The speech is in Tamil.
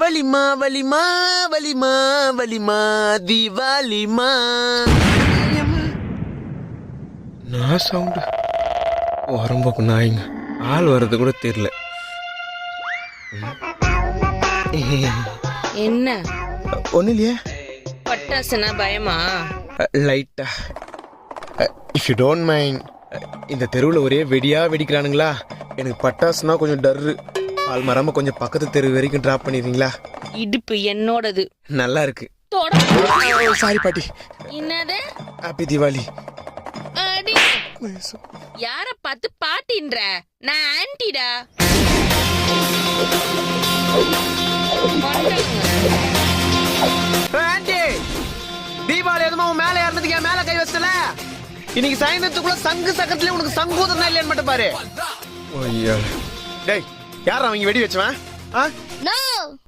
வலிமா வலிமா வலிமா வலிமா தீபாவளிமா. நான் சவுண்டு வரம்போக்கு நாய்ங்க ஆள் வர்றது கூட தெரியல. என்ன ஒன்றும் இல்லையே, பட்டாசுனா பயமா? லைட்டா. இஃப் யூ டோன்ட் மைண்ட், இந்த தெருவில் ஒரே வெடியா வெடிக்கிறானுங்களா, எனக்கு பட்டாசுனா கொஞ்சம் டர்ரு. ஆள் மறாம கொஞ்சம் பக்கத்து தெரு வரைக்கும் டிராப் பண்ணிடுறீங்களா? இடுப்பு என்னோடது. நல்லா இருக்கு. சாரி பாட்டி. என்னது? ஹாப்பி தீபாவளி. அடி, யார பார்த்து பாட்டின்ற? நான் ஆன்டிடா. ஆண்டி, தீபாவளி எதுமா உன் மேல ஏறதுக்கு என் மேல கை வச்சல. இன்னைக்கு சாயந்தரத்துக்குள்ள சங்கு சக்கரத்துல உனக்கு சங்கூதம் இல்லைன்னு மட்டும் பாரு. டேய், யார் அவங்க வெடி வச்சவன்?